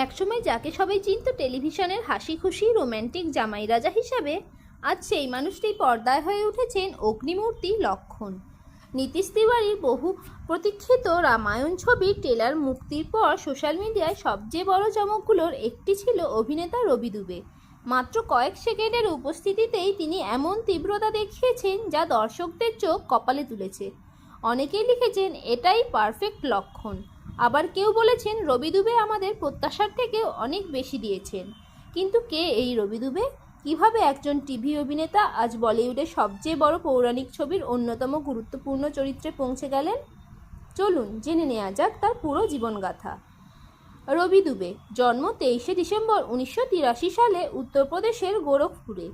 একসময় যাকে সবাই চিনত টেলিভিশনের হাসি খুশি রোম্যান্টিক জামাই রাজা হিসাবে, আজ সেই মানুষটি পর্দায় হয়ে উঠেছেন অগ্নিমূর্তি লক্ষণ। নীতিশ তিওয়ারির বহু প্রতীক্ষিত রামায়ণ ছবির ট্রেলার মুক্তির পর সোশ্যাল মিডিয়ায় সবচেয়ে বড় চমকগুলোর একটি ছিল অভিনেতা রবি দুবে। মাত্র কয়েক সেকেন্ডের উপস্থিতিতেই তিনি এমন তীব্রতা দেখিয়েছেন যা দর্শকদের চোখ কপালে তুলেছে। অনেকেই লিখেছেন এটাই পারফেক্ট লক্ষণ, আবার কেউ বলেছেন রবি দুবে আমাদের প্রত্যাশার থেকেও অনেক বেশি দিয়েছেন। কিন্তু কে এই রবি দুবে? কিভাবে একজন টিভি অভিনেতা আজ বলিউডের সবচেয়ে বড় পৌরাণিক ছবির অন্যতম গুরুত্বপূর্ণ চরিত্রে পৌঁছে গেলেন? চলুন জেনে নেওয়া যাক তার পুরো জীবনগাথা। রবি দুবে জন্ম 23শে ডিসেম্বর 1983 সালে উত্তরপ্রদেশের গোরখপুরে।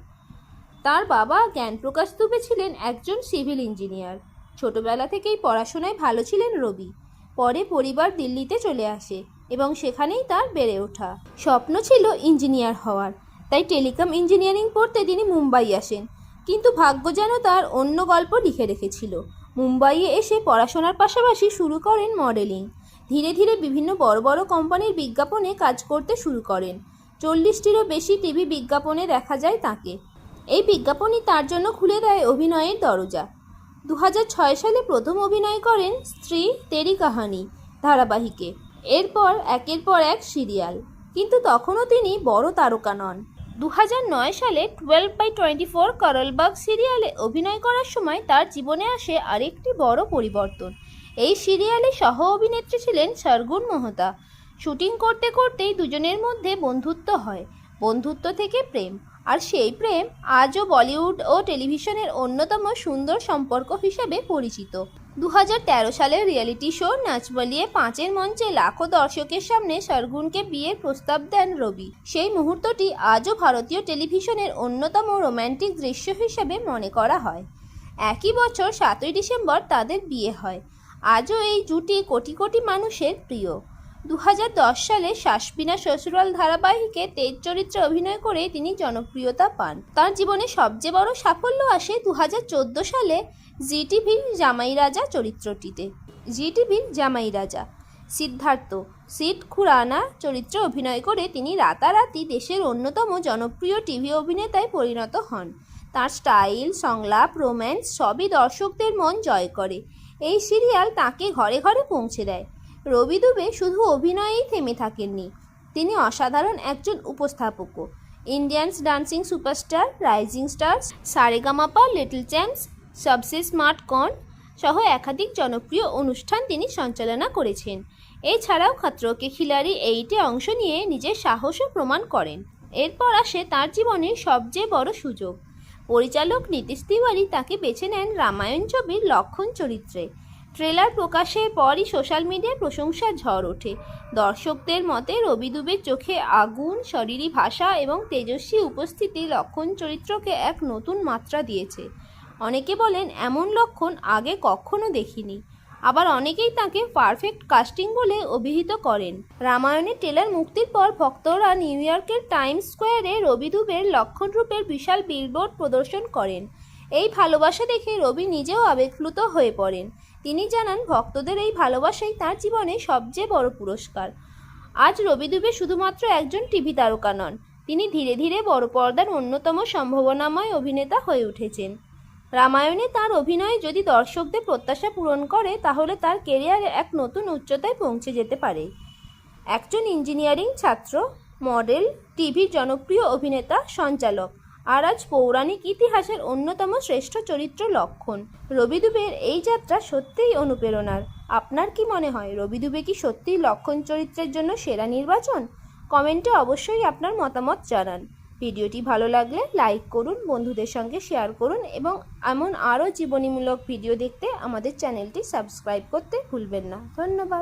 তার বাবা জ্ঞানপ্রকাশ দুবে ছিলেন একজন সিভিল ইঞ্জিনিয়ার। ছোটবেলা থেকেই পড়াশোনায় ভালো ছিলেন রবি। পরে পরিবার দিল্লিতে চলে আসে এবং সেখানেই তার বেড়ে ওঠা। স্বপ্ন ছিল ইঞ্জিনিয়ার হওয়ার, তাই টেলিকম ইঞ্জিনিয়ারিং পড়তে তিনি মুম্বাই আসেন। কিন্তু ভাগ্য যেন তার অন্য গল্প লিখে রেখেছিল। মুম্বাইয়ে এসে পড়াশোনার পাশাপাশি শুরু করেন মডেলিং। ধীরে ধীরে বিভিন্ন বড় বড় কোম্পানির বিজ্ঞাপনে কাজ করতে শুরু করেন। 40টিরও বেশি টিভি বিজ্ঞাপনে দেখা যায় তাকে। এই বিজ্ঞাপনই তার জন্য খুলে দেয় অভিনয়ের দরজা। 2006 সালে প্রথম অভিনয় করেন স্ত্রী তেরি কাহানি ধারাবাহিকে। এরপর একের পর এক সিরিয়াল, কিন্তু তখনও তিনি বড় তারকা নন। 2009 সালে 12/24 করলবাগ সিরিয়ালে অভিনয় করার সময় তার জীবনে আসে আরেকটি বড় পরিবর্তন। এই সিরিয়ালে সহ অভিনেত্রী ছিলেন সরগুন মোহতা। শুটিং করতে করতেই দুজনের মধ্যে বন্ধুত্ব হয়, বন্ধুত্ব থেকে প্রেম, আর সেই প্রেম আজও বলিউড ও টেলিভিশনের অন্যতম সুন্দর সম্পর্ক হিসেবে পরিচিত। 2013 সালের রিয়েলিটি শো নাচ বলিয়ে 5-এর মঞ্চে লাখো দর্শকের সামনে সরগুনকে বিয়ের প্রস্তাব দেন রবি। সেই মুহূর্তটি আজও ভারতীয় টেলিভিশনের অন্যতম রোম্যান্টিক দৃশ্য হিসেবে মনে করা হয়। একই বছর 7ই ডিসেম্বর তাদের বিয়ে হয়। আজও এই জুটি কোটি কোটি মানুষের প্রিয়। 2010 সালে শাসবিনা শ্বশুরাল ধারাবাহিকে তেজ চরিত্রে অভিনয় করে তিনি জনপ্রিয়তা পান। তার জীবনে সবচেয়ে বড় সাফল্য আসে 2014 সালে জি টিভির জামাই রাজা চরিত্রটিতে। জি টিভির জামাই রাজা সিদ্ধার্থ সিড খুরানা চরিত্রে অভিনয় করে তিনি রাতারাতি দেশের অন্যতম জনপ্রিয় টিভি অভিনেতায় পরিণত হন। তার স্টাইল, সংলাপ, রোম্যান্স সবই দর্শকদের মন জয় করে। এই সিরিয়াল তাকে ঘরে ঘরে পৌঁছে দেয়। রবি দুবে শুধু অভিনয়েই থেমে থাকেননি, তিনি অসাধারণ একজন উপস্থাপকও। Indians dancing superstar, rising stars, Saregamapa, little champs, Sabse smart Kaun সহ একাধিক জনপ্রিয় অনুষ্ঠান তিনি সঞ্চালনা করেছেন। এছাড়াও খতরো কে খিলাড়ি 8-এ অংশ নিয়ে নিজের সাহসও প্রমাণ করেন। এরপর আসে তার জীবনের সবচেয়ে বড় সুযোগ। পরিচালক নীতিশ তিওয়ারি তাকে বেছে নেন রামায়ণ ছবির লক্ষণ চরিত্রে। ট্রেলার প্রকাশের পরই সোশ্যাল মিডিয়ায় প্রশংসার ঝড় ওঠে। দর্শকদের মতে রবি দুবের চোখে আগুন, শরীরী ভাষা এবং তেজস্বী উপস্থিতি লক্ষণ চরিত্রকে এক নতুন মাত্রা দিয়েছে। অনেকে বলেন এমন লক্ষণ আগে কখনো দেখিনি। আবার অনেকেই তাকে পারফেক্ট কাস্টিং বলে অভিহিত করেন। রামায়ণের ট্রেলার মুক্তির পর ভক্তরা নিউ ইয়র্কের টাইমস স্কোয়ারে রবি দুবের লক্ষণ রূপের বিশাল বিলবোর্ড প্রদর্শন করেন। এই ভালোবাসা দেখে রবি নিজেও আবেগপ্লুত হয়ে পড়েন। তিনি জানান ভক্তদের এই ভালোবাসাই তার জীবনে সবচেয়ে বড় পুরস্কার। আজ রবি দুবে শুধুমাত্র একজন টিভি তারকা নন, তিনি ধীরে ধীরে বড় পর্দার অন্যতম সম্ভাবনাময় অভিনেতা হয়ে উঠেছেন। রামায়ণে তার অভিনয় যদি দর্শকদের প্রত্যাশা পূরণ করে, তাহলে তার কেরিয়ারে এক নতুন উচ্চতায় পৌঁছে যেতে পারে। একজন ইঞ্জিনিয়ারিং ছাত্র, মডেল, টিভির জনপ্রিয় অভিনেতা, সঞ্চালক, আর আজ পৌরাণিক ইতিহাসের অন্যতম শ্রেষ্ঠ চরিত্র লক্ষণ। রবি দুবের এই যাত্রা সত্যিই অনুপ্রেরণার। আপনার কি মনে হয়, রবি দুবে কি সত্যিই লক্ষণ চরিত্রের জন্য সেরা নির্বাচন? কমেন্টে অবশ্যই আপনার মতামত জানান। ভিডিওটি ভালো লাগলে লাইক করুন, বন্ধুদের সঙ্গে শেয়ার করুন এবং এমন আরও জীবনীমূলক ভিডিও দেখতে আমাদের চ্যানেলটি সাবস্ক্রাইব করতে ভুলবেন না। ধন্যবাদ।